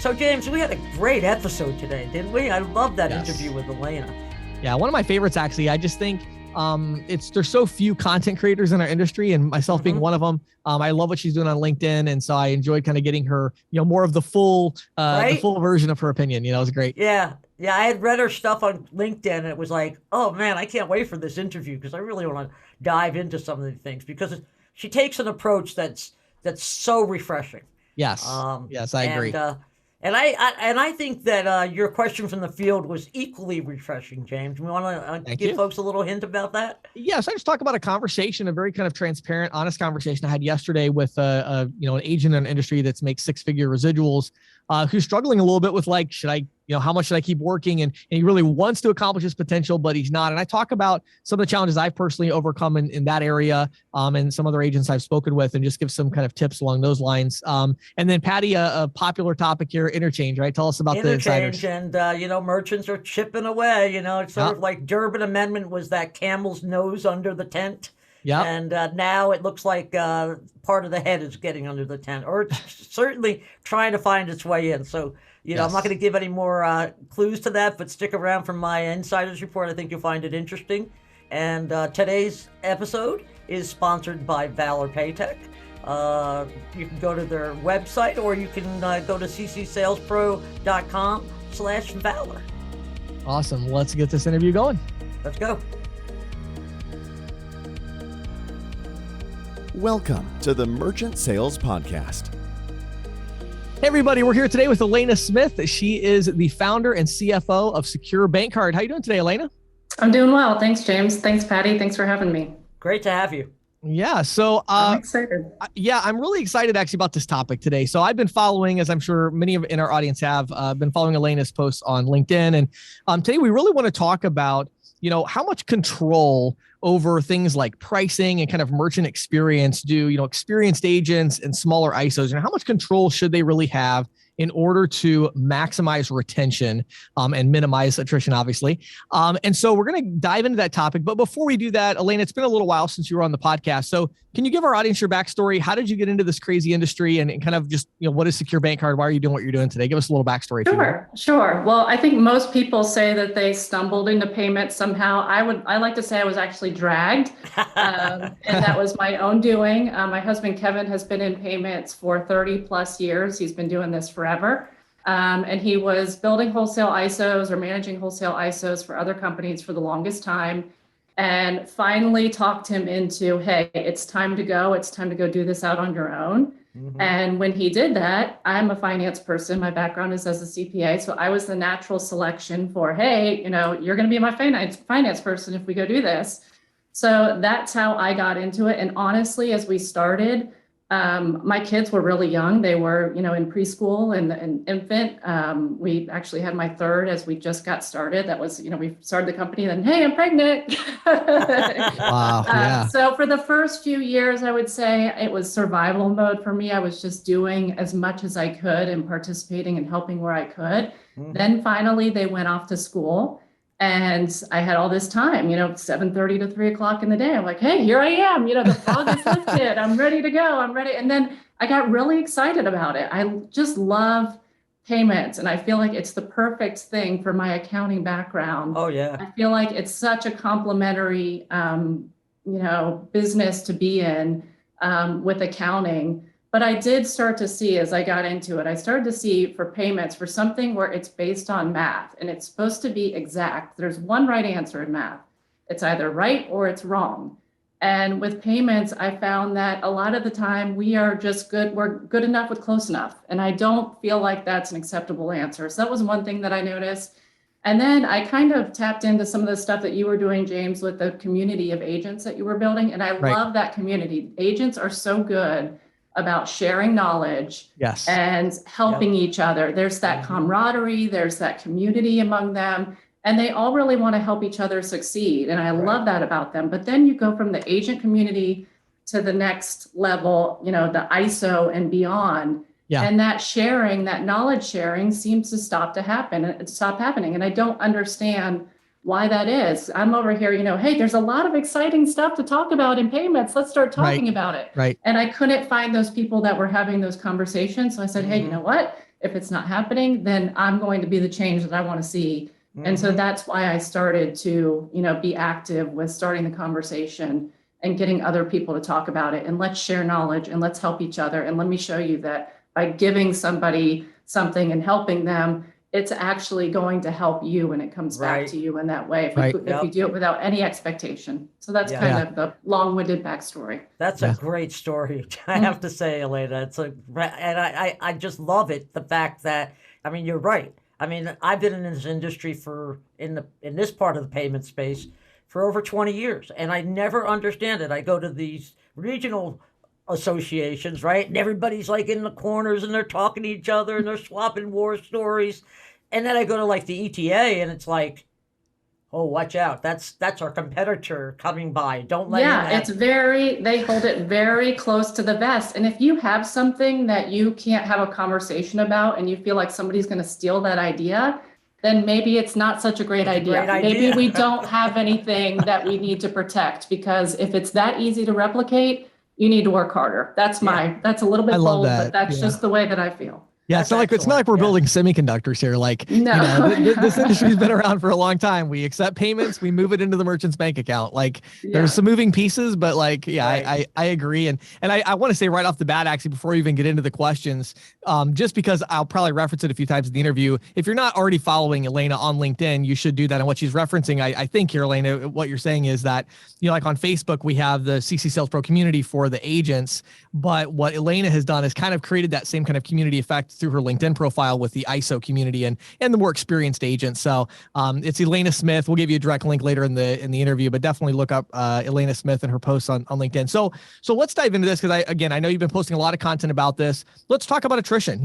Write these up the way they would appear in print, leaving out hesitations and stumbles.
So, James, we had a great episode today, didn't we? I love that Yes. interview with Elena. Yeah, one of my favorites, actually. I just think there's so few content creators in our industry, and myself being one of them. I love what she's doing on LinkedIn, and so I enjoyed kind of getting her, more of the full version of her opinion. It was great. Yeah. Yeah, I had read her stuff on LinkedIn, and it was like, oh, man, I can't wait for this interview because I really want to dive into some of these things because she takes an approach that's so refreshing. Yes. Yes, I agree. And I think that your question from the field was equally refreshing, James. We want to give folks a little hint about that. Yes, I just talk about a very kind of transparent, honest conversation I had yesterday with an agent in an industry that makes six-figure residuals, who's struggling a little bit with like, how much should I keep working? And he really wants to accomplish his potential, but he's not. And I talk about some of the challenges I've personally overcome in that area, and some other agents I've spoken with, and just give some kind of tips along those lines. And then Patty, a popular topic here, interchange, right? Tell us about the insiders. And, merchants are chipping away, it's sort of like Durbin Amendment was that camel's nose under the tent. Yeah. And now it looks like part of the head is getting under the tent, or it's certainly trying to find its way in. So, I'm not going to give any more clues to that, but stick around for my insider's report. I think you'll find it interesting. And today's episode is sponsored by Valor Paytech. You can go to their website, or you can go to ccsalespro.com/Valor. Awesome. Let's get this interview going. Let's go. Welcome to the Merchant Sales Podcast. Hey everybody, we're here today with Elena Smith. She is the founder and CFO of Secure Bank Card. How are you doing today, Elena? I'm doing well. Thanks, James. Thanks, Patty. Thanks for having me. Great to have you. Yeah. So I'm excited. Yeah, I'm really excited actually about this topic today. So I've been following, as I'm sure many in our audience have, been following Elena's posts on LinkedIn. And today we really want to talk about, how much control over things like pricing and kind of merchant experience do, experienced agents and smaller ISOs, and how much control should they really have in order to maximize retention and minimize attrition, obviously. And so we're going to dive into that topic. But before we do that, Elena, it's been a little while since you were on the podcast. So can you give our audience your backstory? How did you get into this crazy industry, and kind of just, what is Secure Bank Card? Why are you doing what you're doing today? Give us a little backstory. Sure. Well, I think most people say that they stumbled into payments somehow. I like to say I was actually dragged, and that was my own doing. My husband, Kevin, has been in payments for 30 plus years. He's been doing this forever. And he was building wholesale ISOs or managing wholesale ISOs for other companies for the longest time, and finally talked him into, hey, it's time to go. It's time to go do this out on your own. Mm-hmm. And when he did that, I'm a finance person. My background is as a CPA. So I was the natural selection for, hey, you're going to be my finance person if we go do this. So that's how I got into it. And honestly, as we started, my kids were really young. They were, in preschool and infant. We actually had my third as we just got started. That was, we started the company, then, hey, I'm pregnant. Wow, yeah. So for the first few years, I would say it was survival mode for me. I was just doing as much as I could and participating and helping where I could. Mm-hmm. Then finally, they went off to school. And I had all this time, 7:30 to 3:00 in the day. I'm like, hey, here I am. The fog is lifted. I'm ready to go. I'm ready. And then I got really excited about it. I just love payments. And I feel like it's the perfect thing for my accounting background. Oh, yeah. I feel like it's such a complementary, business to be in with accounting. But I did start to see, as I got into it, I started to see for payments, for something where it's based on math and it's supposed to be exact. There's one right answer in math. It's either right or it's wrong. And with payments, I found that a lot of the time we are just good. We're good enough with close enough. And I don't feel like that's an acceptable answer. So that was one thing that I noticed. And then I kind of tapped into some of the stuff that you were doing, James, with the community of agents that you were building. And I love that community. Agents are so good about sharing knowledge and helping each other. There's that camaraderie, there's that community among them, and they all really want to help each other succeed. And I love that about them. But then you go from the agent community to the next level, the ISO and beyond. Yeah. And that sharing, that knowledge sharing seems to stop happening. And I don't understand why that is. I'm over here, hey, there's a lot of exciting stuff to talk about in payments. Let's start talking about it. Right. And I couldn't find those people that were having those conversations. So I said, hey, you know what? If it's not happening, then I'm going to be the change that I want to see. And so that's why I started to, be active with starting the conversation and getting other people to talk about it. And let's share knowledge and let's help each other. And let me show you that by giving somebody something and helping them, it's actually going to help you, and it comes back to you in that way if we do it without any expectation. So that's kind of the long-winded backstory. That's a great story, I have to say, Elena. And I just love it, the fact that, I mean, you're right. I mean, I've been in this industry in this part of the payment space for over 20 years, and I never understand it. I go to these regional associations, right? And everybody's like in the corners and they're talking to each other and they're swapping war stories. And then I go to like the ETA and it's like, oh, watch out. That's our competitor coming by. Don't let him. They hold it very close to the vest. And if you have something that you can't have a conversation about and you feel like somebody's going to steal that idea, then maybe it's not such a great idea. Maybe we don't have anything that we need to protect, because if it's that easy to replicate, you need to work harder. That's a little bit bold, but that's just the way that I feel. Yeah, it's not like we're building semiconductors here. Like, this industry's been around for a long time. We accept payments, we move it into the merchant's bank account. Like, there's some moving pieces, but like, I agree. And I want to say right off the bat, actually, before we even get into the questions, just because I'll probably reference it a few times in the interview. If you're not already following Elena on LinkedIn, you should do that. And what she's referencing, I think here, Elena, what you're saying is that, like on Facebook, we have the CC Sales Pro community for the agents. But what Elena has done is kind of created that same kind of community effect through her LinkedIn profile with the ISO community and the more experienced agents. So it's Elena Smith. We'll give you a direct link later in the interview, but definitely look up Elena Smith and her posts on LinkedIn. So let's dive into this, because I know you've been posting a lot of content about this. Let's talk about attrition,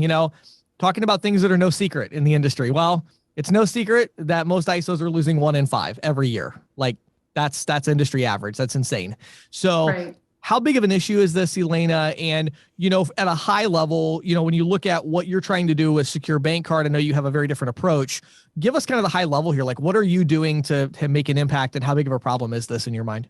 talking about things that are no secret in the industry. Well, it's no secret that most ISOs are losing 1 in 5 every year. Like that's industry average. That's insane. So how big of an issue is this, Elena? And, at a high level, when you look at what you're trying to do with Secure Bank Card, I know you have a very different approach. Give us kind of the high level here. Like, what are you doing to make an impact, and how big of a problem is this in your mind?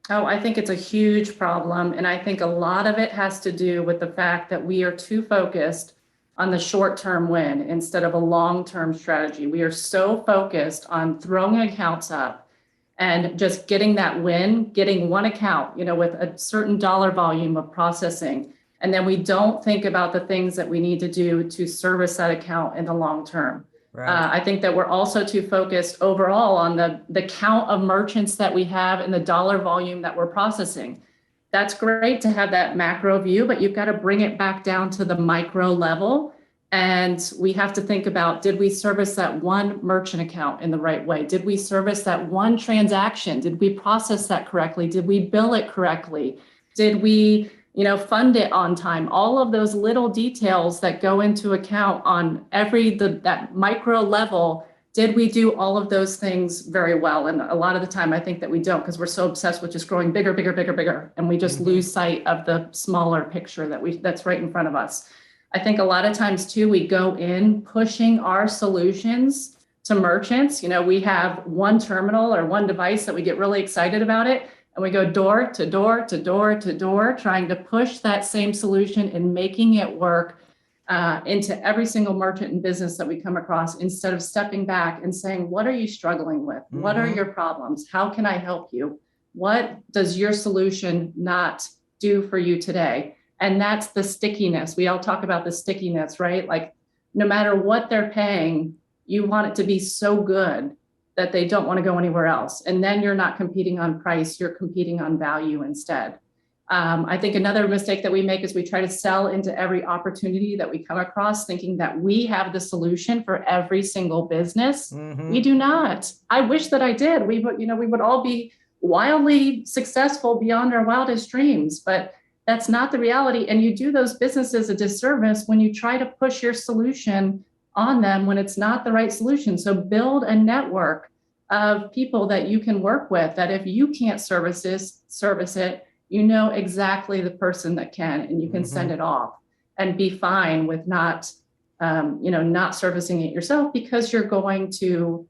Oh, I think it's a huge problem. And I think a lot of it has to do with the fact that we are too focused on the short-term win instead of a long-term strategy. We are so focused on throwing accounts up and just getting that win, getting one account, with a certain dollar volume of processing. And then we don't think about the things that we need to do to service that account in the long term. I think that we're also too focused overall on the count of merchants that we have and the dollar volume that we're processing. That's great to have that macro view, but you've got to bring it back down to the micro level. And we have to think about, did we service that one merchant account in the right way? Did we service that one transaction? Did we process that correctly? Did we bill it correctly? Did we, fund it on time? All of those little details that go into account on that micro level. Did we do all of those things very well? And a lot of the time, I think that we don't, because we're so obsessed with just growing bigger, bigger, bigger, bigger. And we just lose sight of the smaller picture that's right in front of us. I think a lot of times too, we go in pushing our solutions to merchants. We have one terminal or one device that we get really excited about it. And we go door to door to door to door, trying to push that same solution and making it work into every single merchant and business that we come across, instead of stepping back and saying, what are you struggling with? What are your problems? How can I help you? What does your solution not do for you today? And that's the stickiness. We all talk about the stickiness, right? Like, no matter what they're paying, you want it to be so good that they don't want to go anywhere else. And then you're not competing on price, you're competing on value instead. I think another mistake that we make is we try to sell into every opportunity that we come across, thinking that we have the solution for every single business. We do not. I wish that I did. We would all be wildly successful beyond our wildest dreams, but that's not the reality. And you do those businesses a disservice when you try to push your solution on them when it's not the right solution. So build a network of people that you can work with, that if you can't service it, exactly the person that can, and you can send it off and be fine with not servicing it yourself, because you're going to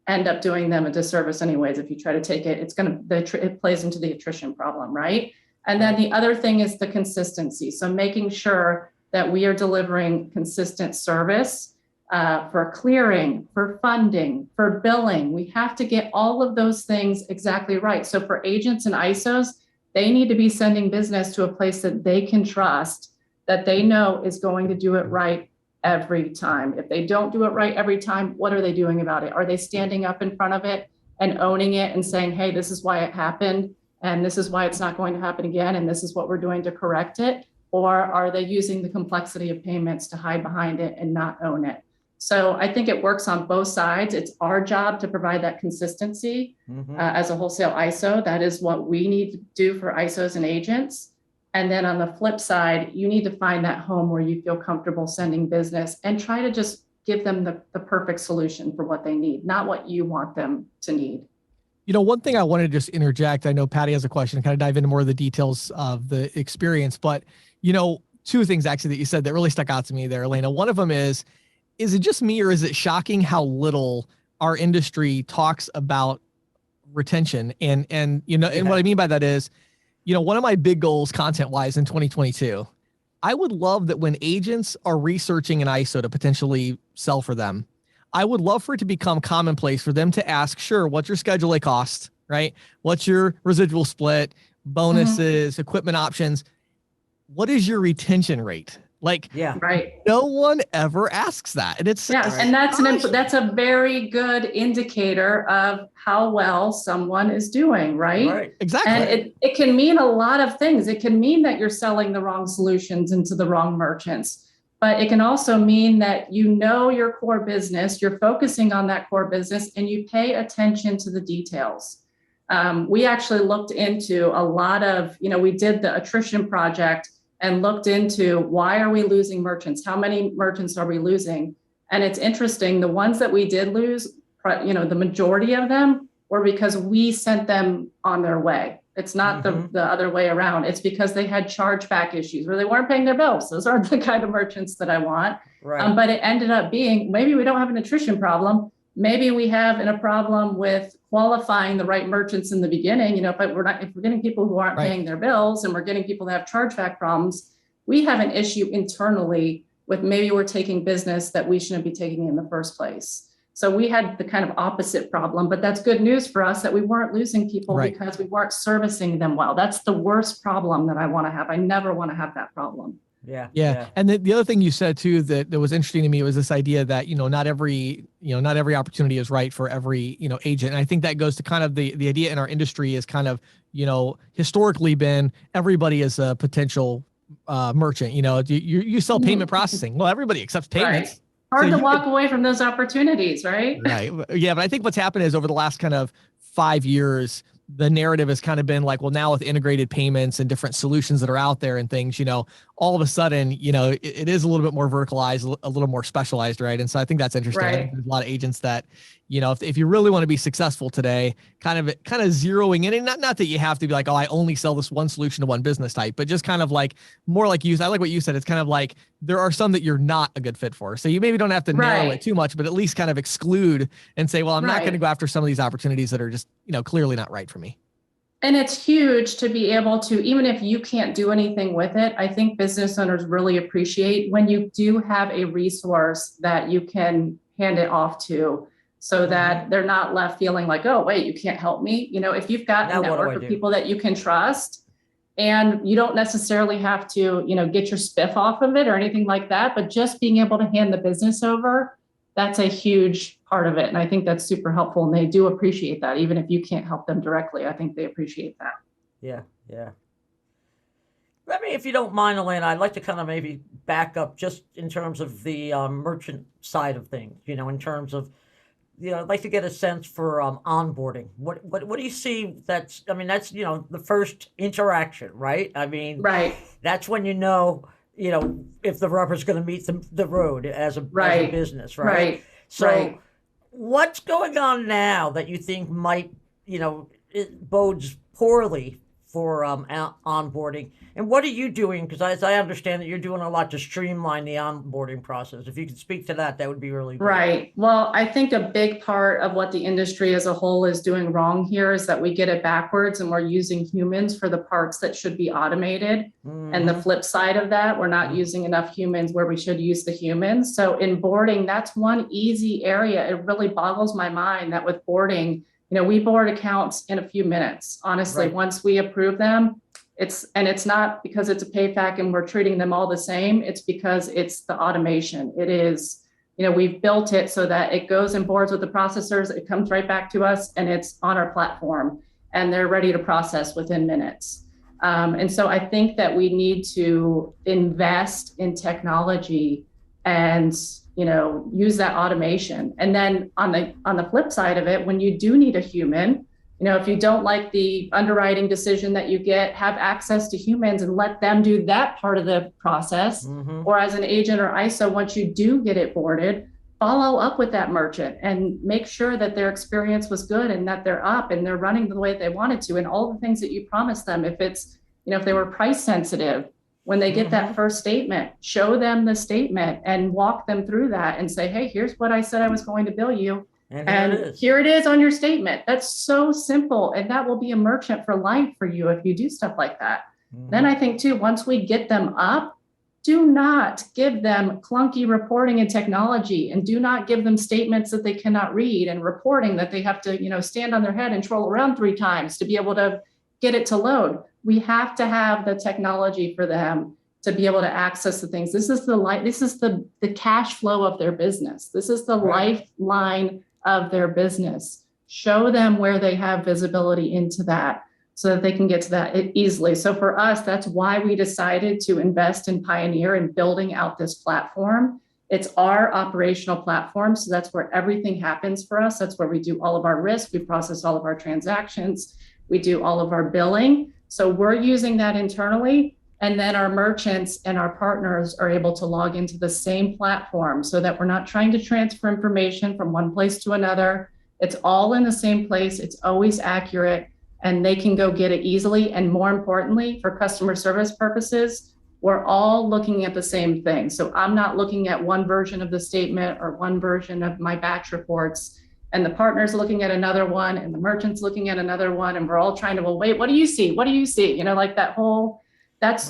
end up doing them a disservice anyways. If you try to take it, it plays into the attrition problem, right? And then the other thing is the consistency. So making sure that we are delivering consistent service for clearing, for funding, for billing. We have to get all of those things exactly right. So for agents and ISOs, they need to be sending business to a place that they can trust, that they know is going to do it right every time. If they don't do it right every time, what are they doing about it? Are they standing up in front of it and owning it and saying, hey, this is why it happened, and this is why it's not going to happen again, and this is what we're doing to correct it? Or are they using the complexity of payments to hide behind it and not own it? So I think it works on both sides. It's our job to provide that consistency as a wholesale ISO. That is what we need to do for ISOs and agents. And then on the flip side, you need to find that home where you feel comfortable sending business and try to just give them the perfect solution for what they need, not what you want them to need. You know, one thing I wanted to just interject, I know Patty has a question, kind of dive into more of the details of the experience, but, you know, two things actually that you said that really stuck out to me there, Elena. One of them is it just me, or is it shocking how little our industry talks about retention? And you know, and what I mean by that is, you know, one of my big goals content wise in 2022, I would love that when agents are researching an ISO to potentially sell for them, I would love for it to become commonplace for them to ask, sure, what's your Schedule A cost, right? What's your residual split, bonuses, equipment options? What is your retention rate? Like, right. No one ever asks that. And it's, and that's a very good indicator of how well someone is doing, right? Exactly. And it can mean a lot of things. It can mean that you're selling the wrong solutions into the wrong merchants, but it can also mean that you know your core business, you're focusing on that core business, and you pay attention to the details. We actually looked into a lot of, you know, we did the Attrition project and looked into why are we losing merchants? How many merchants are we losing? And it's interesting, the ones that we did lose, you know, the majority of them were because we sent them on their way. It's not the other way around. It's because they had chargeback issues where they weren't paying their bills. Those aren't the kind of merchants that I want. Right. But it ended up being, maybe we don't have an attrition problem. Maybe we have a problem with qualifying the right merchants in the beginning. You know, if we're getting people who aren't paying their bills and we're getting people that have chargeback problems, we have an issue internally with maybe we're taking business that we shouldn't be taking in the first place. So we had the kind of opposite problem, but that's good news for us that we weren't losing people because we weren't servicing them well. That's the worst problem that I want to have. I never want to have that problem. Yeah. And the other thing you said too, that was interesting to me was this idea that, you know, not every opportunity is right for every, you know, agent. And I think that goes to kind of the idea in our industry is kind of, you know, historically been everybody is a potential merchant. You know, you sell payment processing. Well, everybody accepts payments. Right. Hard to walk away from those opportunities, right? Right. Yeah. But I think what's happened is over the last kind of 5 years, the narrative has kind of been like, well, now with integrated payments and different solutions that are out there and things, you know, all of a sudden, you know, it is a little bit more verticalized, a little more specialized, right? And so I think that's interesting. I think there's a lot of agents that, you know, if you really want to be successful today, kind of zeroing in, and not that you have to be like, oh, I only sell this one solution to one business type, but just kind of like more like I like what you said. It's kind of like there are some that you're not a good fit for. So you maybe don't have to narrow it too much, but at least kind of exclude and say, well, I'm not going to go after some of these opportunities that are just, you know, clearly not right for me. And it's huge to be able to, even if you can't do anything with it, I think business owners really appreciate when you do have a resource that you can hand it off to so that they're not left feeling like, oh, wait, you can't help me. You know, if you've got a network of people that you can trust and you don't necessarily have to, you know, get your spiff off of it or anything like that, but just being able to hand the business over, that's a huge part of it. And I think that's super helpful. And they do appreciate that. Even if you can't help them directly, I think they appreciate that. Yeah. Let me, if you don't mind, Elena, I'd like to kind of maybe back up just in terms of the merchant side of things, you know, in terms of, you know, I'd like to get a sense for onboarding. What do you see that's, you know, the first interaction, right? I mean, that's when you know, if the rubber's going to meet the road as a business, right? So what's going on now that you think might, you know, it bodes poorly for onboarding. And what are you doing? Because as I understand that you're doing a lot to streamline the onboarding process. If you could speak to that, that would be really good. Right. Well, I think a big part of what the industry as a whole is doing wrong here is that we get it backwards and we're using humans for the parts that should be automated. And the flip side of that, we're not using enough humans where we should use the humans. So in boarding, that's one easy area. It really boggles my mind that with boarding, we board accounts in a few minutes. Honestly, once we approve them, it's not because it's a PayFac and we're treating them all the same. It's because it's the automation. It is, we've built it so that it goes and boards with the processors. It comes right back to us and it's on our platform and they're ready to process within minutes. And so I think that we need to invest in technology and use that automation. And then on the flip side of it, when you do need a human, if you don't like the underwriting decision that you get, have access to humans and let them do that part of the process. Or as an agent or ISO, once you do get it boarded, follow up with that merchant and make sure that their experience was good and that they're up and they're running the way they wanted to. And all the things that you promised them, if it's, if they were price sensitive, when they get that first statement, show them the statement and walk them through that and say, hey, here's what I said I was going to bill you. And here it is on your statement. That's so simple. And that will be a merchant for life for you if you do stuff like that. Then I think too, once we get them up, do not give them clunky reporting and technology, and do not give them statements that they cannot read and reporting that they have to, stand on their head and troll around 3 times to be able to get it to load. We have to have the technology for them to be able to access the things. This is the cash flow of their business. This is the lifeline of their business. Show them where they have visibility into that so that they can get to that easily. So for us, that's why we decided to invest in Pioneer and building out this platform. It's our operational platform. So that's where everything happens for us. That's where we do all of our risk. We process all of our transactions. We do all of our billing. So we're using that internally. And then our merchants and our partners are able to log into the same platform so that we're not trying to transfer information from one place to another. It's all in the same place. It's always accurate and they can go get it easily. And more importantly, for customer service purposes, we're all looking at the same thing. So I'm not looking at one version of the statement or one version of my batch reports, and the partner's looking at another one and the merchant's looking at another one. And we're all trying to, well, wait, what do you see? What do you see? Like that whole, that's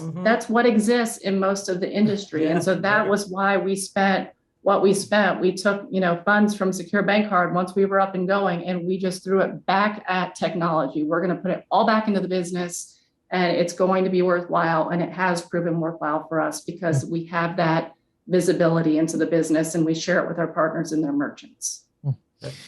what exists in most of the industry. And so that was why we spent what we spent. We took, funds from Secure Bank Card once we were up and going, and we just threw it back at technology. We're going to put it all back into the business, and it's going to be worthwhile. And it has proven worthwhile for us because we have that visibility into the business and we share it with our partners and their merchants.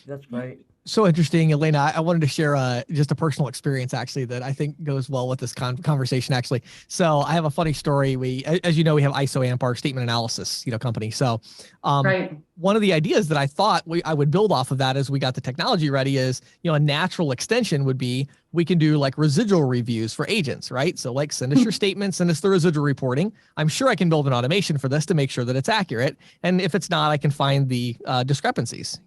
That's great. So interesting, Elena. I wanted to share just a personal experience actually that I think goes well with this conversation actually. So I have a funny story. As you know, we have ISO AMP, our statement analysis, company. So one of the ideas that I thought I would build off of that as we got the technology ready is, a natural extension would be we can do like residual reviews for agents, right? So like send us your statements, send us the residual reporting. I'm sure I can build an automation for this to make sure that it's accurate. And if it's not, I can find the discrepancies,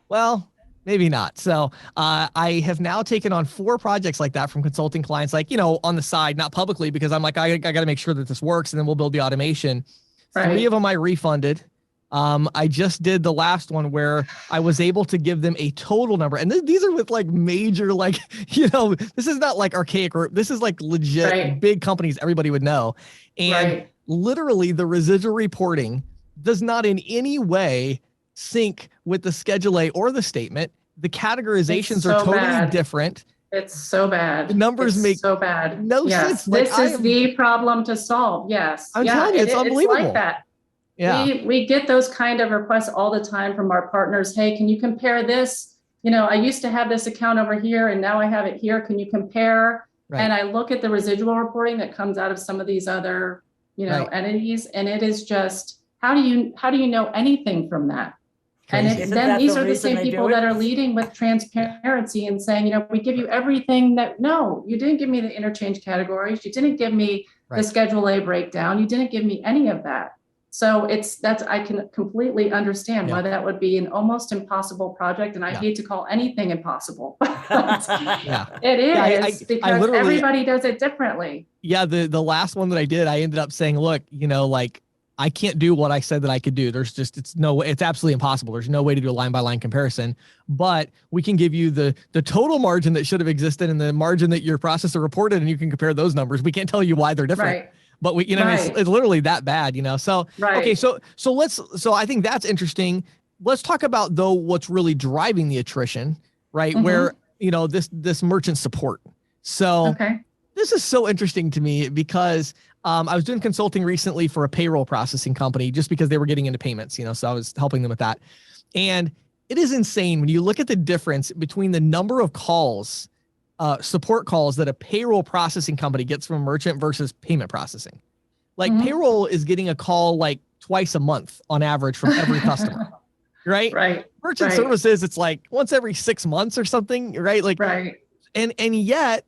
Well, maybe not. So I have now taken on 4 projects like that from consulting clients, like, on the side, not publicly, because I'm like, I got to make sure that this works and then we'll build the automation. Right. 3 of them I refunded. I just did the last one where I was able to give them a total number. And these are with like major, this is not like archaic, this is like legit big companies everybody would know. And literally the residual reporting does not in any way sync with the Schedule A or the statement. The categorizations are totally different. It's so bad. The numbers make so bad. No sense. This is the problem to solve. Yes. I'm telling you, it's unbelievable. It's like that. Yeah. We get those kind of requests all the time from our partners. Hey, can you compare this? I used to have this account over here and now I have it here. Can you compare? Right. And I look at the residual reporting that comes out of some of these other, entities, and it is just, how do you know anything from that? And then these are the same people that are leading with transparency and saying, we give you everything that, no, you didn't give me the interchange categories. You didn't give me the Schedule A breakdown. You didn't give me any of that. So I can completely understand why that would be an almost impossible project. And I hate to call anything impossible. It is because everybody does it differently. Yeah. The last one that I did, I ended up saying, look, like I can't do what I said that I could do. There's just, it's absolutely impossible. There's no way to do a line by line comparison, but we can give you the total margin that should have existed and the margin that your processor reported, and you can compare those numbers. We can't tell you why they're different. Right. But we, it's literally that bad, So, okay. So I think that's interesting. Let's talk about though, what's really driving the attrition, right? Where, this merchant support. So this is so interesting to me because, I was doing consulting recently for a payroll processing company just because they were getting into payments, so I was helping them with that. And it is insane when you look at the difference between the number of calls, support calls that a payroll processing company gets from a merchant versus payment processing. Like payroll is getting a call like twice a month on average from every customer, right? Right. Merchant services, it's like once every 6 months or something, right? Like, and yet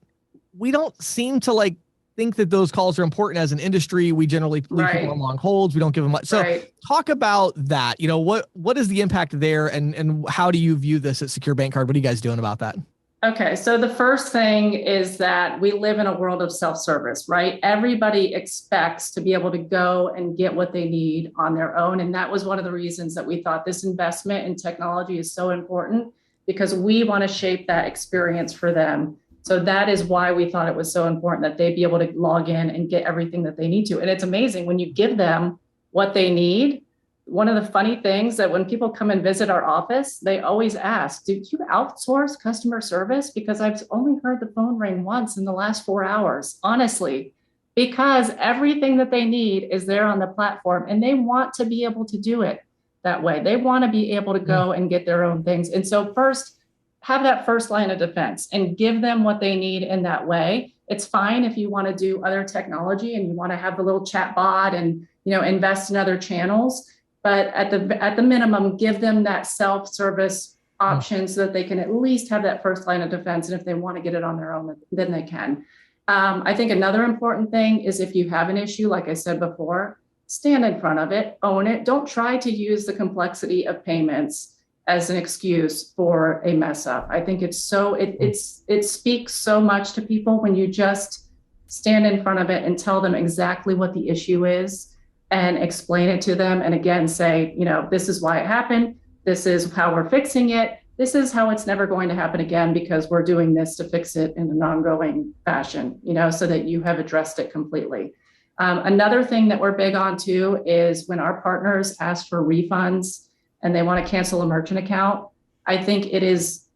we don't seem to think that those calls are important as an industry. We generally leave people on long holds. We don't give them much. So talk about that. What is the impact there and how do you view this at Secure Bank Card? What are you guys doing about that? Okay, so the first thing is that we live in a world of self-service, right? Everybody expects to be able to go and get what they need on their own. And that was one of the reasons that we thought this investment in technology is so important, because we want to shape that experience for them. So that is why we thought it was so important that they be able to log in and get everything that they need to. And it's amazing when you give them what they need. One of the funny things that when people come and visit our office, they always ask, did you outsource customer service? Because I've only heard the phone ring once in the last 4 hours, honestly, because everything that they need is there on the platform and they want to be able to do it that way. They want to be able to go and get their own things. And so first, have that first line of defense and give them what they need in that way. It's fine if you want to do other technology and you want to have the little chat bot and invest in other channels. But at the minimum, give them that self-service option so that they can at least have that first line of defense. And if they want to get it on their own, then they can. I think another important thing is if you have an issue, like I said before, stand in front of it, own it. Don't try to use the complexity of payments as an excuse for a mess up. I think it speaks so much to people when you just stand in front of it and tell them exactly what the issue is and explain it to them. And again, say, this is why it happened. This is how we're fixing it. This is how it's never going to happen again because we're doing this to fix it in an ongoing fashion, so that you have addressed it completely. Another thing that we're big on too is when our partners ask for refunds and they want to cancel a merchant account, I think it is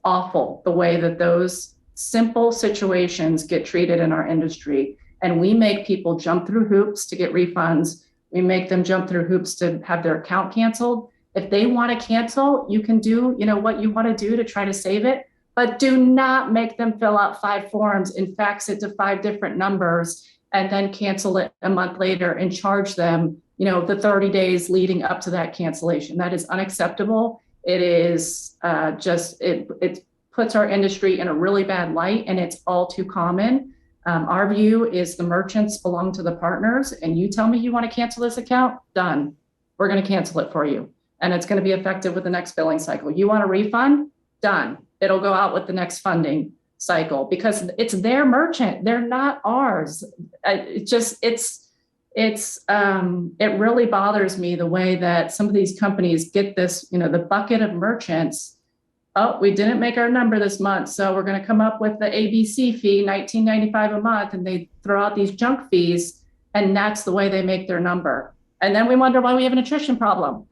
awful the way that those simple situations get treated in our industry. And we make people jump through hoops to get refunds. We make them jump through hoops to have their account canceled. If they want to cancel, you can do, what you want to do to try to save it, but do not make them fill out 5 forms and fax it to 5 different numbers and then cancel it a month later and charge them, the 30 days leading up to that cancellation. That is unacceptable. It is it puts our industry in a really bad light, and it's all too common. Our view is the merchants belong to the partners, and you tell me you want to cancel this account, done. We're going to cancel it for you. And it's going to be effective with the next billing cycle. You want a refund? Done. It'll go out with the next funding cycle because it's their merchant. They're not ours. It really bothers me the way that some of these companies get this, the bucket of merchants. Oh, we didn't make our number this month, so we're going to come up with the ABC fee, $19.95 a month, and they throw out these junk fees, and that's the way they make their number. And then we wonder why we have an attrition problem.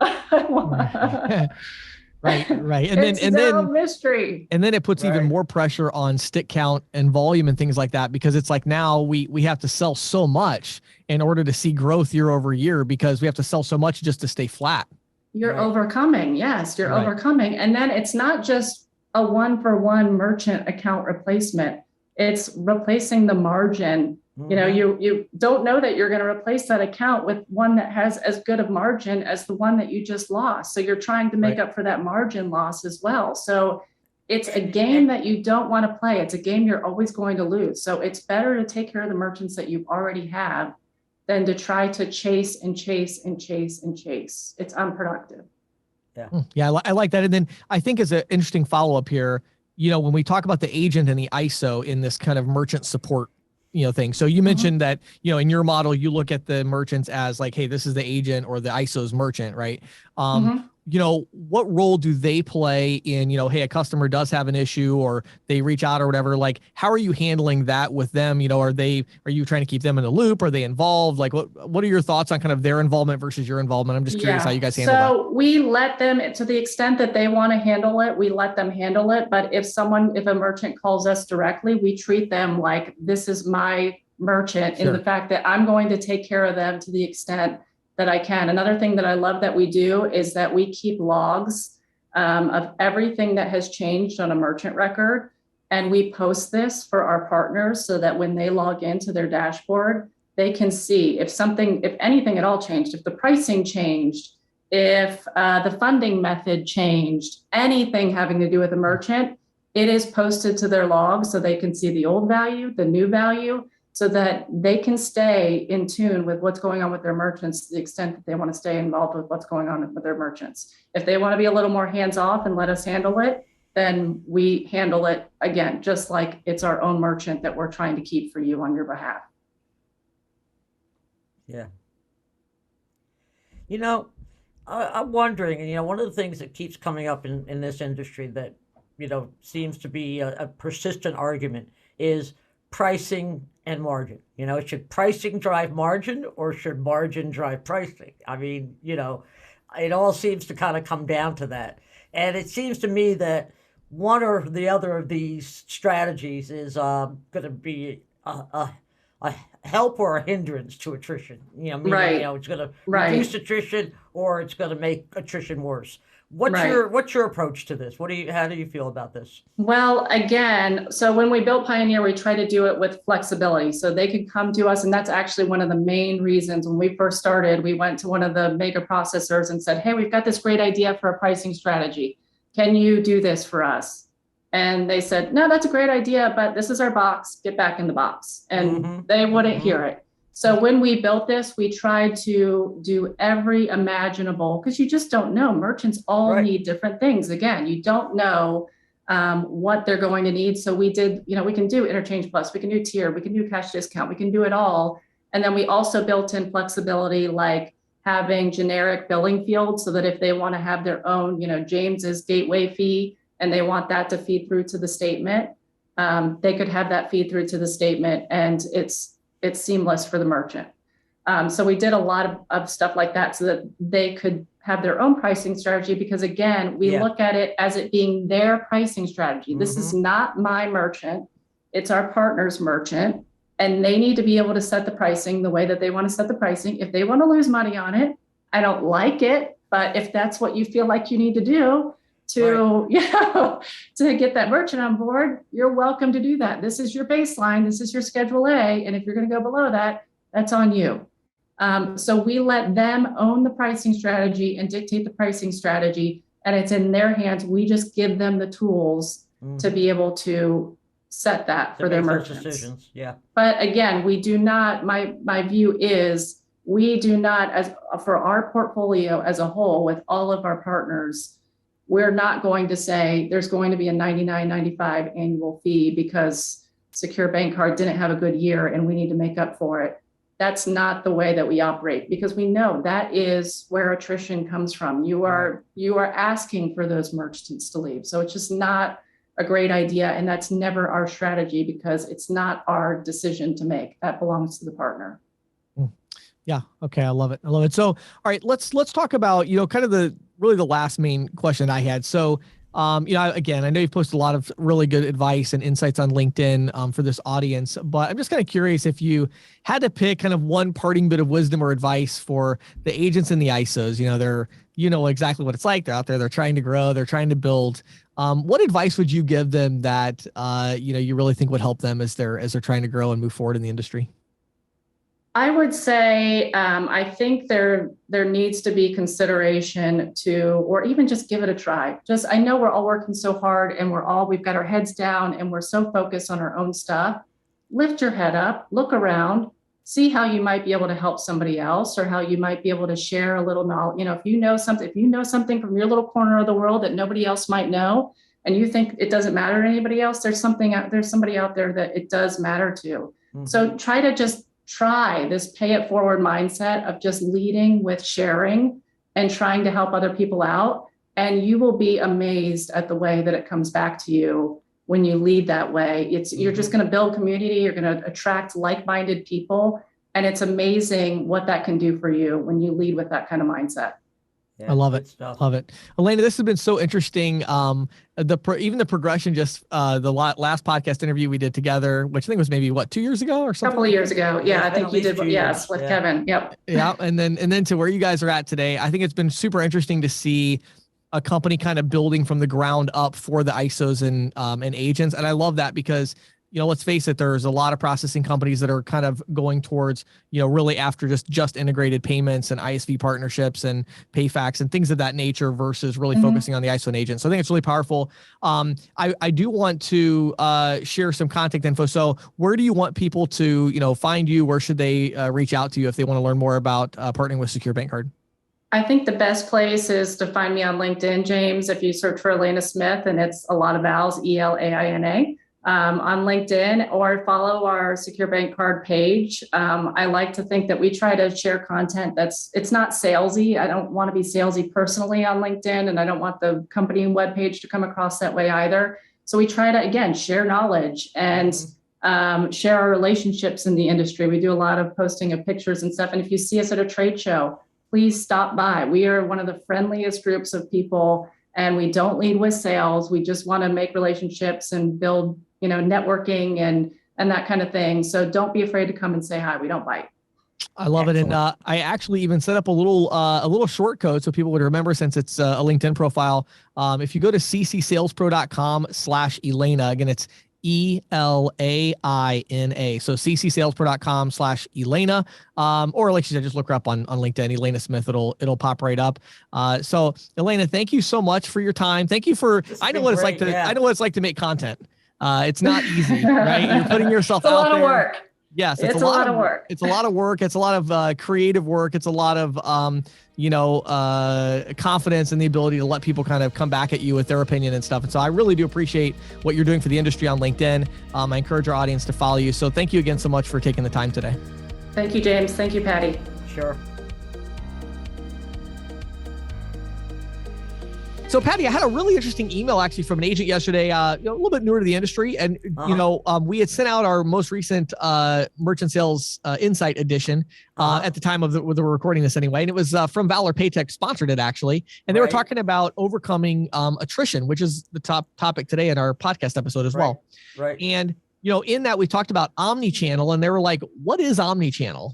Right. And then mystery. And then it puts even more pressure on stick count and volume and things like that, because it's like now we have to sell so much in order to see growth year over year because we have to sell so much just to stay flat. You're overcoming. Yes, you're overcoming. And then it's not just a 1-for-1 merchant account replacement. It's replacing the margin. You don't know that you're going to replace that account with one that has as good of margin as the one that you just lost. So you're trying to make up for that margin loss as well. So it's a game that you don't want to play. It's a game you're always going to lose. So it's better to take care of the merchants that you already have than to try to chase and chase and chase and chase. It's unproductive. Yeah, I like that. And then I think as an interesting follow-up here, when we talk about the agent and the ISO in this kind of merchant support, thing. So you mentioned that, in your model, you look at the merchants as like, hey, this is the agent or the ISO's merchant, right? What role do they play in, hey, a customer does have an issue or they reach out or whatever, like, how are you handling that with them? Are you trying to keep them in the loop? Are they involved? Like, what are your thoughts on kind of their involvement versus your involvement? I'm just curious how you guys handle that. So we let them, to the extent that they want to handle it, we let them handle it. But if a merchant calls us directly, we treat them like this is my merchant in the fact that I'm going to take care of them to the extent that I can. Another thing that I love that we do is that we keep logs of everything that has changed on a merchant record. And we post this for our partners so that when they log into their dashboard, they can see if anything at all changed, if the pricing changed, if the funding method changed, anything having to do with a merchant, it is posted to their log so they can see the old value, the new value, so that they can stay in tune with what's going on with their merchants to the extent that they want to stay involved with what's going on with their merchants. If they want to be a little more hands-off and let us handle it, then we handle it, again, just like it's our own merchant that we're trying to keep for you on your behalf. Yeah. I'm wondering, one of the things that keeps coming up in this industry that, seems to be a persistent argument is pricing and margin. Should pricing drive margin or should margin drive pricing? I mean, it all seems to kind of come down to that. And it seems to me that one or the other of these strategies is going to be a help or a hindrance to attrition. Meaning, it's going to reduce attrition or it's going to make attrition worse. What's your approach to this? How do you feel about this? Well, again, so when we built Pioneer, we try to do it with flexibility. So they could come to us. And that's actually one of the main reasons when we first started, we went to one of the mega processors and said, hey, we've got this great idea for a pricing strategy. Can you do this for us? And they said, no, that's a great idea, but this is our box. Get back in the box. And they wouldn't hear it. So when we built this, we tried to do every imaginable, because you just don't know. Merchants all need different things. Again, you don't know what they're going to need. So we did, we can do Interchange Plus, we can do tier, we can do cash discount, we can do it all. And then we also built in flexibility, like having generic billing fields so that if they want to have their own, James's gateway fee, and they want that to feed through to the statement, they could have that feed through to the statement, and it's seamless for the merchant. So we did a lot of stuff like that so that they could have their own pricing strategy, because again, we look at it as it being their pricing strategy. This is not my merchant, it's our partner's merchant, and they need to be able to set the pricing the way that they want to set the pricing. If they want to lose money on it, I don't like it, but if that's what you feel like you need to do to get that merchant on board, you're welcome to do that. This is your baseline. This is your Schedule A. And if you're going to go below that, that's on you. So we let them own the pricing strategy and dictate the pricing strategy. And it's in their hands. We just give them the tools to be able to set that for their merchants. Decisions. Yeah. But again, we do not, my view is we do not, as for our portfolio as a whole with all of our partners, we're not going to say there's going to be a $99.95 annual fee because Secure Bank Card didn't have a good year and we need to make up for it. That's not the way that we operate, because we know that is where attrition comes from. You are asking for those merchants to leave. So it's just not a great idea. And that's never our strategy, because it's not our decision to make. That belongs to the partner. Yeah. Okay. I love it. So, all right, let's talk about, kind of the last main question I had. So, again, I know you've posted a lot of really good advice and insights on LinkedIn for this audience, but I'm just kind of curious if you had to pick kind of one parting bit of wisdom or advice for the agents and the ISOs. They're, exactly what it's like. They're out there, they're trying to grow, they're trying to build. What advice would you give them that, you really think would help them as they're trying to grow and move forward in the industry? I would say, I think there needs to be consideration to, or even just give it a try. I know we're all working so hard and we've got our heads down and we're so focused on our own stuff. Lift your head up, look around, see how you might be able to help somebody else, or how you might be able to share a little knowledge. If you know something from your little corner of the world that nobody else might know, and you think it doesn't matter to anybody else, there's somebody out there that it does matter to. Mm-hmm. So try this pay it forward mindset of just leading with sharing and trying to help other people out. And you will be amazed at the way that it comes back to you when you lead that way. You're just going to build community. You're going to attract like-minded people. And it's amazing what that can do for you when you lead with that kind of mindset. Yeah, I love it. Love it. Elena, this has been so interesting. Even the progression, just the last podcast interview we did together, which I think was maybe 2 years ago or something? A couple of years ago. Yeah, I think you did. Yes, with Kevin. Yep. Yeah. And then to where you guys are at today, I think it's been super interesting to see a company kind of building from the ground up for the ISOs and agents. And I love that because, let's face it, there's a lot of processing companies that are kind of going towards, really after just integrated payments and ISV partnerships and PayFacs and things of that nature versus really focusing on the ISO and agent. So I think it's really powerful. I do want to share some contact info. So where do you want people to, find you? Where should they reach out to you if they want to learn more about partnering with Secure Bank Card? I think the best place is to find me on LinkedIn, James. If you search for Elena Smith, and it's a lot of vowels, ELAINA, on LinkedIn, or follow our Secure Bank Card page. I like to think that we try to share content it's not salesy. I don't want to be salesy personally on LinkedIn, and I don't want the company webpage to come across that way either. So we try to, again, share knowledge and share our relationships in the industry. We do a lot of posting of pictures and stuff. And if you see us at a trade show, please stop by. We are one of the friendliest groups of people, and we don't lead with sales. We just want to make relationships and build, networking and that kind of thing. So don't be afraid to come and say hi. We don't bite. I love it. And I actually even set up a little short code so people would remember, since it's a LinkedIn profile. If you go to ccsalespro.com/Elena, again, it's ELAINA. So ccsalespro.com/Elena. Or like she said, just look her up on LinkedIn, Elena Smith. It'll pop right up. So Elena, thank you so much for your time. Thank you for, I know what it's like to make content. It's not easy, right? You're putting yourself out there. It's a lot of work. Yes, it's a lot of work. It's a lot of work. It's a lot of creative work. It's a lot of, confidence and the ability to let people kind of come back at you with their opinion and stuff. And so I really do appreciate what you're doing for the industry on LinkedIn. I encourage our audience to follow you. So thank you again so much for taking the time today. Thank you, James. Thank you, Patty. Sure. So Patty, I had a really interesting email actually from an agent yesterday, a little bit newer to the industry. And, we had sent out our most recent Merchant Sales Insight edition at the time when we're recording this anyway. And it was from Valor Paytech, sponsored it actually. And they were talking about overcoming attrition, which is the top topic today in our podcast episode as well. Right. And, in that we talked about omnichannel, and they were like, what is omnichannel?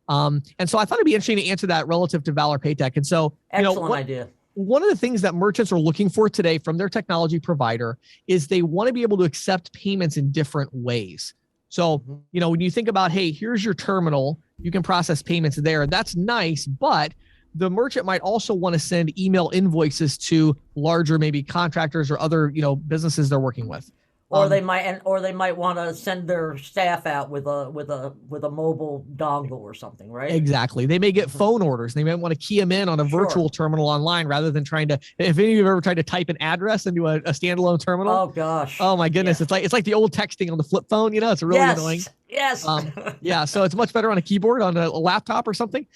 And so I thought it'd be interesting to answer that relative to Valor Paytech. And so, excellent idea. One of the things that merchants are looking for today from their technology provider is they want to be able to accept payments in different ways. So, when you think about, hey, here's your terminal, you can process payments there. That's nice, but the merchant might also want to send email invoices to larger, maybe contractors or other, businesses they're working with. Or they might want to send their staff out with a mobile dongle or something, right? Exactly. They may get phone orders. They might want to key them in on a virtual terminal online rather than trying to. If any of you have ever tried to type an address into a standalone terminal, oh gosh, oh my goodness, it's like the old texting on the flip phone. It's really annoying. Yes. So it's much better on a keyboard on a laptop or something.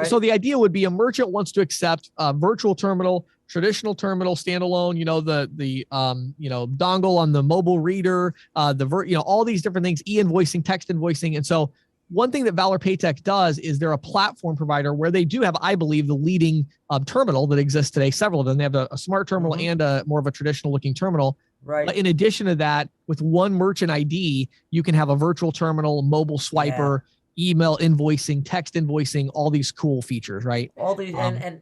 So the idea would be a merchant wants to accept a virtual terminal, traditional terminal, standalone, the dongle on the mobile reader, all these different things, e-invoicing, text invoicing. And so one thing that Valor Paytech does is they're a platform provider where they do have, I believe, the leading terminal that exists today, several of them. They have a smart terminal and a more of a traditional looking terminal. Right. But in addition to that, with one merchant ID, you can have a virtual terminal, mobile swiper, email invoicing, text invoicing, all these cool features, right? All these and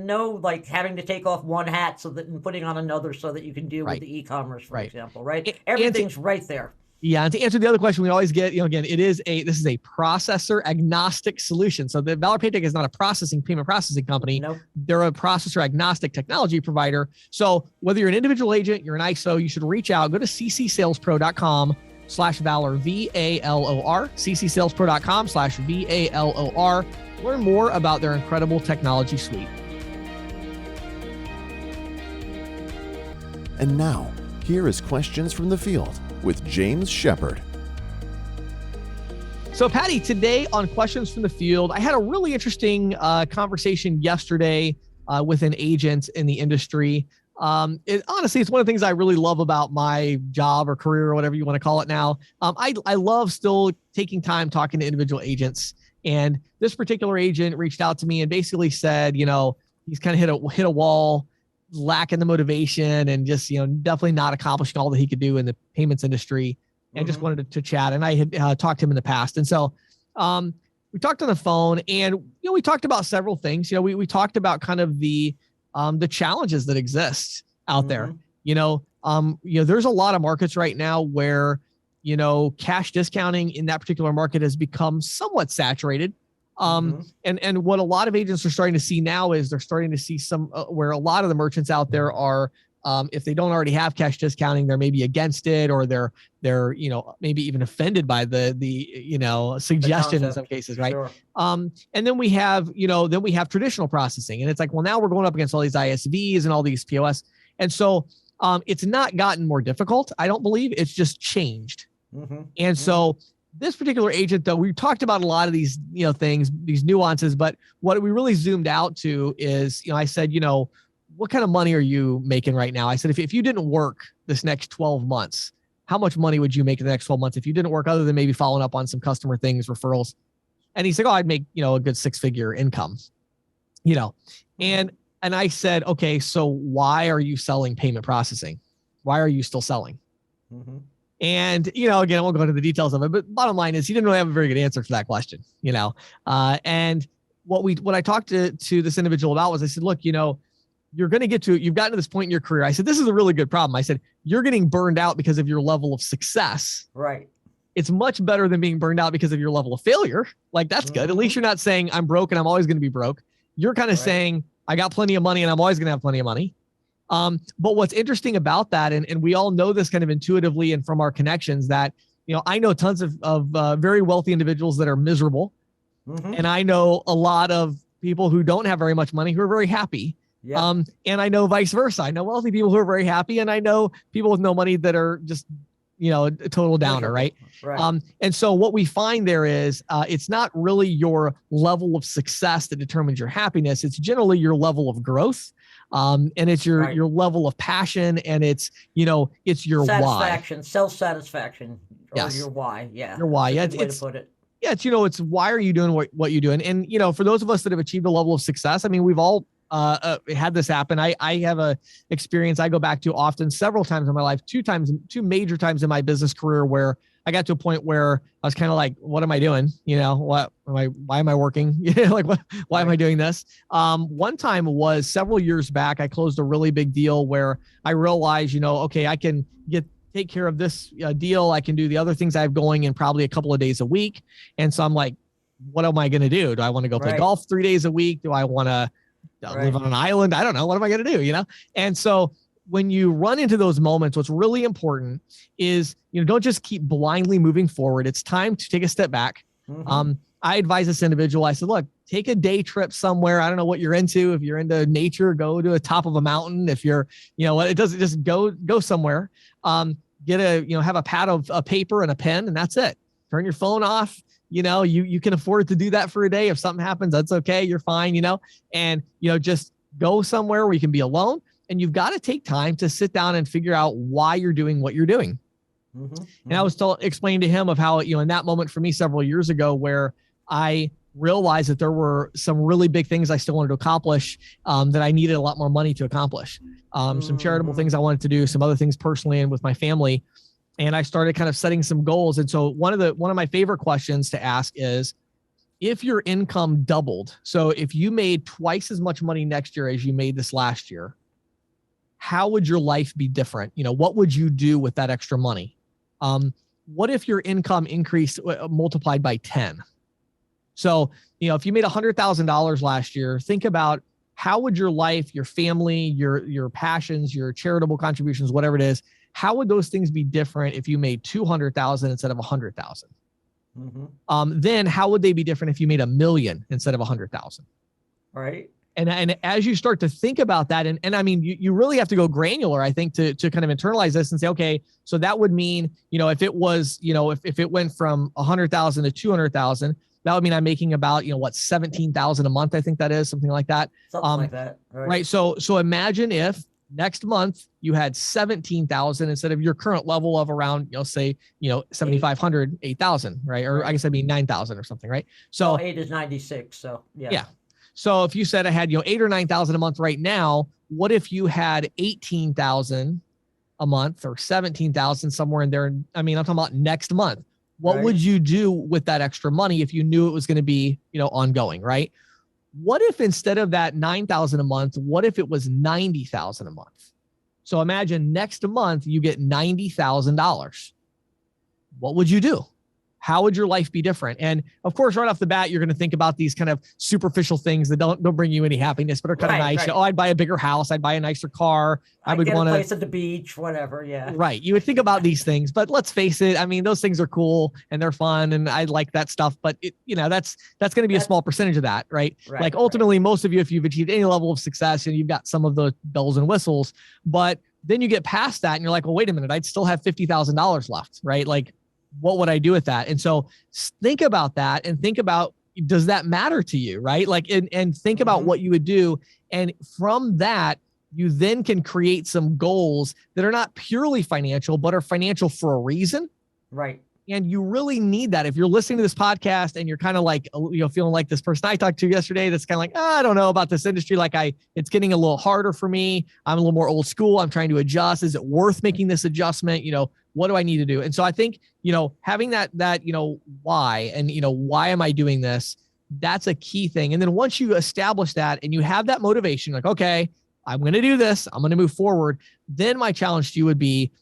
no like having to take off one hat and putting on another so that you can deal with the e-commerce, for example, right? Everything's right there. Yeah, and to answer the other question we always get, again, this is a processor agnostic solution. So the Valor Paytech is not a payment processing company. Nope. They're a processor agnostic technology provider. So whether you're an individual agent, you're an ISO, you should reach out, go to ccsalespro.com, cccsalespro.com/Valor, VALOR, cccsalespro.com/VALOR. Learn more about their incredible technology suite. And now, here is Questions from the Field with James Shepard. So, Patty, today on Questions from the Field, I had a really interesting conversation yesterday with an agent in the industry. Honestly, it's one of the things I really love about my job or career or whatever you want to call it now. I love still taking time talking to individual agents. And this particular agent reached out to me and basically said, he's kind of hit a wall, lacking the motivation, and just, definitely not accomplishing all that he could do in the payments industry, and just wanted to chat. And I had talked to him in the past. And so we talked on the phone, and, we talked about several things. We talked about kind of the challenges that exist out there. There's a lot of markets right now where, cash discounting in that particular market has become somewhat saturated. And what a lot of agents are starting to see now is they're starting to see some where a lot of the merchants out there are, if they don't already have cash discounting, they're maybe against it, or they're maybe even offended by the suggestion in some cases, right? Sure. And then we have traditional processing, and it's like, well, now we're going up against all these ISVs and all these POS, and so it's not gotten more difficult. I don't believe it's just changed. And so this particular agent, though, we talked about a lot of these, things, these nuances, but what we really zoomed out to is, I said, what kind of money are you making right now? I said, if you didn't work this next 12 months, how much money would you make in the next 12 months if you didn't work, other than maybe following up on some customer things, referrals? And he's like, oh, I'd make, a good 6-figure income, and I said, okay, so why are you selling payment processing? Why are you still selling? And, again, I won't go into the details of it, but bottom line is he didn't really have a very good answer for that question, and what I talked to this individual about was, I said, look, you've gotten to this point in your career. I said, this is a really good problem. I said, you're getting burned out because of your level of success. Right. It's much better than being burned out because of your level of failure. Like, that's good. At least you're not saying I'm broke and I'm always going to be broke. You're kind of saying I got plenty of money and I'm always going to have plenty of money. But what's interesting about that, and we all know this kind of intuitively and from our connections, that, I know tons of very wealthy individuals that are miserable. And I know a lot of people who don't have very much money who are very happy. Yeah. And I know vice versa. I know wealthy people who are very happy, and I know people with no money that are just, a total downer, right? And so what we find there is, it's not really your level of success that determines your happiness. It's generally your level of growth. And it's your level of passion, and it's, it's your satisfaction, self-satisfaction, or yes. your why. Yeah. Your why. Yeah. It's a good way to put it. Yeah. It's why are you doing what you do? And, for those of us that have achieved a level of success, I mean, we've all had this happen. I have a experience I go back to often, several times in my life, two major times in my business career, where I got to a point where I was kind of like, what am I doing? Why am I working? Why am I doing this? One time was several years back. I closed a really big deal where I realized, okay, I can take care of this deal. I can do the other things I have going in probably a couple of days a week. And so I'm like, what am I going to do? Do I want to go play golf 3 days a week? Do I want to live on an island? I don't know. What am I going to do? And so when you run into those moments, what's really important is, don't just keep blindly moving forward. It's time to take a step back. I advise this individual, I said, look, take a day trip somewhere. I don't know what you're into. If you're into nature, go to the top of a mountain. If you're, it doesn't just go somewhere. Have a pad of a paper and a pen, and that's it. Turn your phone off. You can afford to do that for a day. If something happens, that's okay. You're fine, and, just go somewhere where you can be alone. And you've got to take time to sit down and figure out why you're doing what you're doing. And I was explaining to him of how, in that moment for me several years ago, where I realized that there were some really big things I still wanted to accomplish, that I needed a lot more money to accomplish. Some charitable things I wanted to do, some other things personally and with my family. And I started kind of setting some goals. And so one of my favorite questions to ask is, if your income doubled, so if you made twice as much money next year as you made this last year, how would your life be different? What would you do with that extra money? What if your income increased, multiplied by 10? So, if you made $100,000 last year, think about how would your life, your family, your passions, your charitable contributions, whatever it is, how would those things be different if you made 200,000 instead of 100,000? Then how would they be different if you made 1 million instead of 100,000? Right. And as you start to think about that, and I mean, you really have to go granular, I think, to kind of internalize this and say, okay, so that would mean, if it was, if it went from 100,000 to 200,000, that would mean I'm making about, 17,000 a month. I think that is something like that. Something like that. Right. So imagine if next month you had 17,000 instead of your current level of around, say, 7,500, 8,000, right? Or I guess I mean 9,000 or something, right? So well, 8 is 96. So yeah. Yeah. So if you said I had, 8 or 9,000 a month right now, what if you had 18,000 a month or 17,000 somewhere in there? I mean, I'm talking about next month. What would you do with that extra money if you knew it was going to be, ongoing, right? What if instead of that 9,000 a month, what if it was 90,000 a month? So imagine next month you get $90,000. What would you do? How would your life be different? And of course, right off the bat, you're going to think about these kind of superficial things that don't bring you any happiness, but are kind of nice. Right. Oh, I'd buy a bigger house. I'd buy a nicer car. I would want a place at the beach, whatever. Yeah. Right. You would think about these things, but let's face it. I mean, those things are cool and they're fun and I like that stuff, but that's going to be a small percentage of that. Right. Like ultimately, most of you, if you've achieved any level of success and you've got some of the bells and whistles, but then you get past that and you're like, well, wait a minute, I'd still have $50,000 left. Right. Like, what would I do with that? And so think about that and think about, does that matter to you? Right. Like, and think about what you would do. And from that, you then can create some goals that are not purely financial, but are financial for a reason. Right. And you really need that. If you're listening to this podcast and you're kind of like, feeling like this person I talked to yesterday, that's kind of like, I don't know about this industry. Like it's getting a little harder for me. I'm a little more old school. I'm trying to adjust. Is it worth making this adjustment? What do I need to do? And so I think, having that, why, and, why am I doing this? That's a key thing. And then once you establish that and you have that motivation, like, okay, I'm going to do this, I'm going to move forward. Then my challenge to you would be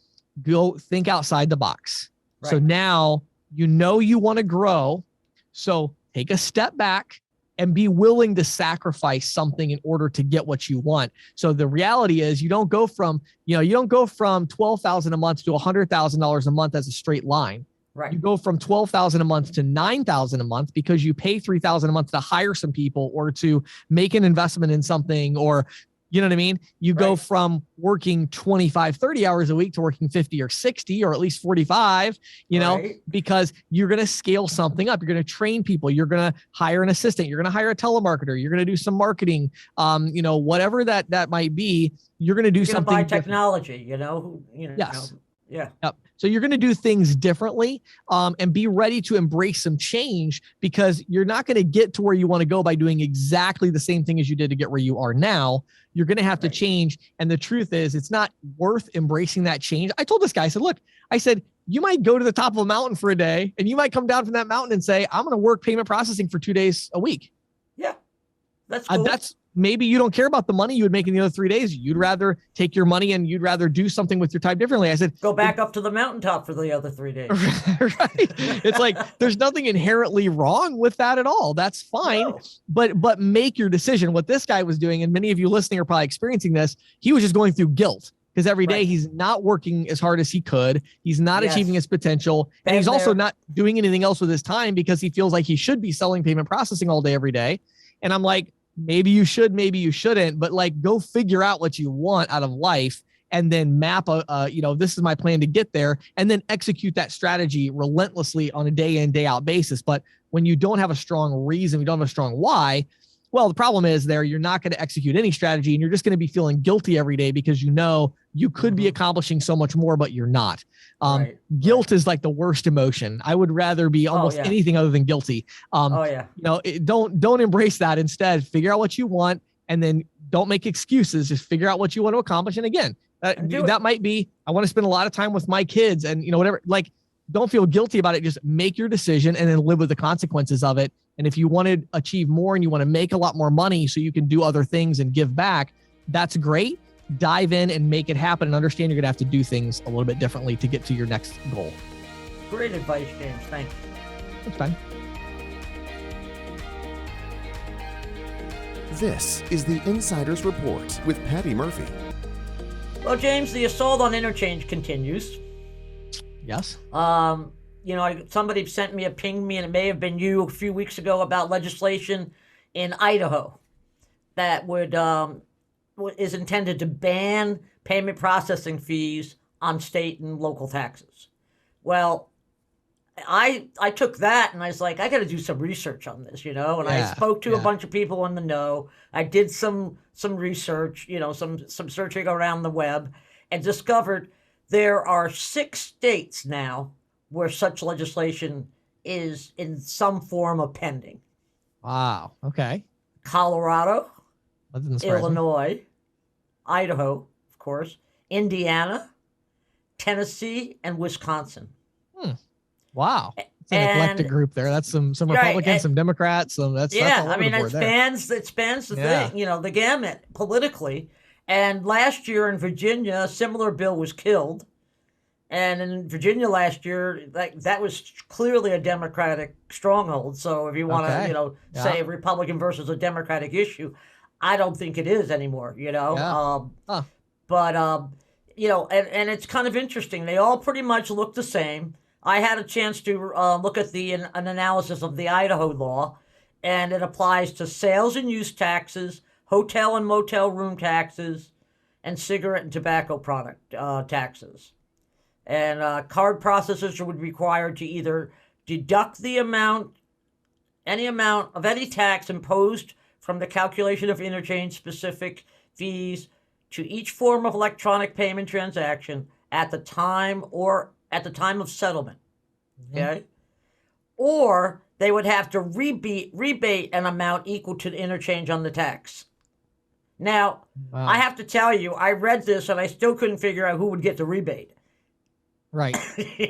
go think outside the box. Right. So now, you want to grow. So take a step back and be willing to sacrifice something in order to get what you want. So the reality is you don't go from $12,000 a month to $100,000 a month as a straight line. Right. You go from $12,000 a month to $9,000 a month because you pay $3,000 a month to hire some people or to make an investment in something, or you know what I mean? You go from working 25, 30 hours a week to working 50 or 60 or at least 45, because you're going to scale something up. You're going to train people. You're going to hire an assistant. You're going to hire a telemarketer. You're going to do some marketing, whatever that might be. You're going to do something. Buy technology, Yes. Yeah. Yep. So you're going to do things differently, and be ready to embrace some change, because you're not going to get to where you want to go by doing exactly the same thing as you did to get where you are now. You're going to have to change. And the truth is, it's not worth embracing that change. I told this guy, I said, you might go to the top of a mountain for a day and you might come down from that mountain and say, I'm going to work payment processing for 2 days a week. Yeah. That's cool. Maybe you don't care about the money you would make in the other 3 days. You'd rather take your money and you'd rather do something with your time differently. I said, go back up to the mountaintop for the other 3 days. Right. It's like, there's nothing inherently wrong with that at all. That's fine. No. But make your decision. What this guy was doing, and many of you listening are probably experiencing this, he was just going through guilt. Because every day he's not working as hard as he could. He's not achieving his potential. And he's also not doing anything else with his time because he feels like he should be selling payment processing all day, every day. And I'm like, maybe you should, maybe you shouldn't, but like, go figure out what you want out of life and then map this is my plan to get there, and then execute that strategy relentlessly on a day in, day out basis. But when you don't have a strong reason, you don't have a strong why, well, the problem is you're not going to execute any strategy, and you're just going to be feeling guilty every day because you could be accomplishing so much more, but you're not. Guilt is like the worst emotion. I would rather be almost anything other than guilty. Don't embrace that. Instead, figure out what you want, and then don't make excuses. Just figure out what you want to accomplish. And again, that might be, I want to spend a lot of time with my kids and whatever, like, don't feel guilty about it. Just make your decision and then live with the consequences of it. And if you want to achieve more and you want to make a lot more money so you can do other things and give back, that's great. Dive in and make it happen, and understand you're going to have to do things a little bit differently to get to your next goal. Great advice, James. Thanks. That's fine. This is the Insider's Report with Patty Murphy. Well, James, the assault on interchange continues. Yes. Somebody sent me pinged me, and it may have been you a few weeks ago, about legislation in Idaho that is intended to ban payment processing fees on state and local taxes. Well, I took that and I was like, I got to do some research on this, and I spoke to a bunch of people in the know. I did some research, some searching around the web, and discovered there are 6 states now where such legislation is in some form of pending. Wow. Okay. Colorado, That doesn't surprise me. Illinois, Idaho, of course, Indiana, Tennessee, and Wisconsin. Wow. It's an eclectic group there. That's some Republicans, some Democrats. That's all over the board it spans the thing, the gamut politically. And last year in Virginia, a similar bill was killed. And in Virginia last year, that was clearly a Democratic stronghold. So if you want to, say Republican versus a Democratic issue, I don't think it is anymore, But, and it's kind of interesting. They all pretty much look the same. I had a chance to look at an analysis of the Idaho law, and it applies to sales and use taxes, hotel and motel room taxes, and cigarette and tobacco product taxes. And card processors would be required to either deduct any amount of any tax imposed from the calculation of interchange-specific fees to each form of electronic payment transaction at the time of settlement. Okay? Or they would have to rebate an amount equal to the interchange on the tax. Now, I have to tell you, I read this and I still couldn't figure out who would get the rebate. Right.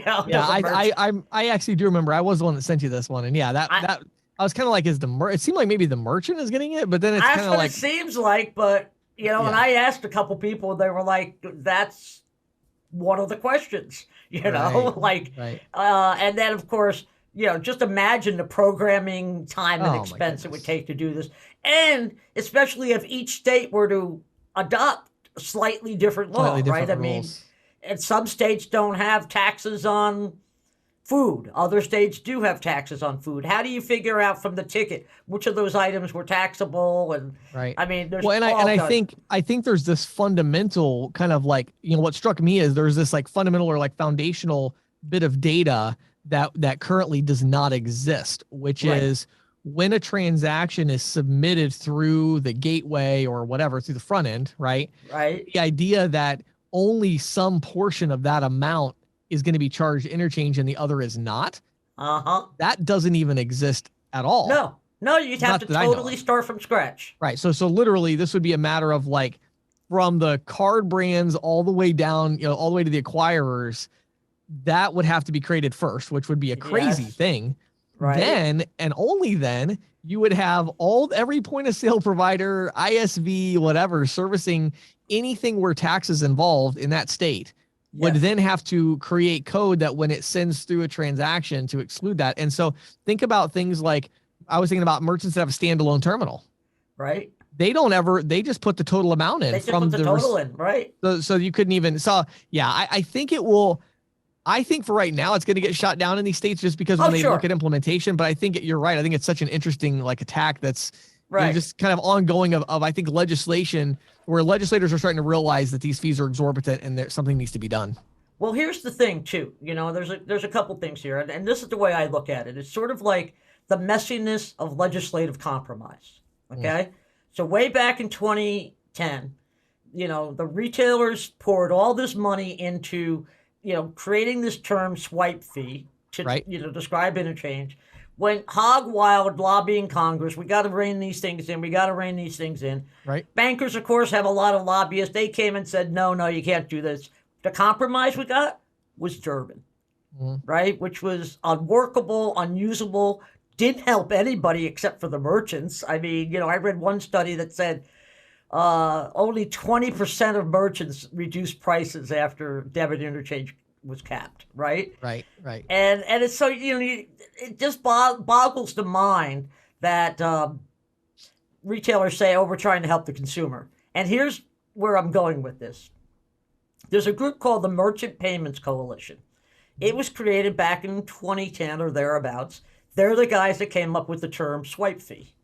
I actually do remember. I was the one that sent you this one, and I was kind of like, it seemed like maybe the merchant is getting it, but then it's kind of like, it seems like, but and I asked a couple people, they were like, that's one of the questions, and then of course, just imagine the programming time and expense it would take to do this, and especially if each state were to adopt a slightly different law, right? I mean, and some states don't have taxes on food. Other states do have taxes on food. How do you figure out from the ticket which of those items were taxable? And I mean, there's I think there's this fundamental kind of like, what struck me is there's this like fundamental or like foundational bit of data that currently does not exist, which is when a transaction is submitted through the gateway or whatever, through the front end, right? Right. The idea that only some portion of that amount is going to be charged interchange and the other is not. That doesn't even exist at all. No, you'd have to totally start from scratch. Right. So literally this would be a matter of like from the card brands all the way down, all the way to the acquirers, that would have to be created first, which would be a crazy thing. Right. Then, and only then, you would have every point of sale provider, ISV, whatever, servicing anything where tax is involved in that state would then have to create code that when it sends through a transaction to exclude that. And so think about things like, I was thinking about merchants that have a standalone terminal. Right. They just put the total amount in. They just put the total in, right. So you couldn't even, I think it will, I think for right now, it's going to get shot down in these states just because when they look at implementation, but I think you're right. I think it's such an interesting like attack that's just kind of ongoing of I think legislation where legislators are starting to realize that these fees are exorbitant and something needs to be done. Well, here's the thing too, there's a couple things here, and this is the way I look at it. It's sort of like the messiness of legislative compromise. Okay. So way back in 2010, the retailers poured all this money into, creating this term swipe fee to, describe interchange. Went hog wild lobbying Congress. We got to rein these things in. Right. Bankers, of course, have a lot of lobbyists. They came and said, no, you can't do this. The compromise we got was Durbin, right? Which was unworkable, unusable, didn't help anybody except for the merchants. I mean, I read one study that said only 20% of merchants reduced prices after debit interchange was capped, right? Right. And it's so, it just boggles the mind that retailers say, we're trying to help the consumer. And here's where I'm going with this. There's a group called the Merchant Payments Coalition. It was created back in 2010 or thereabouts. They're the guys that came up with the term swipe fee.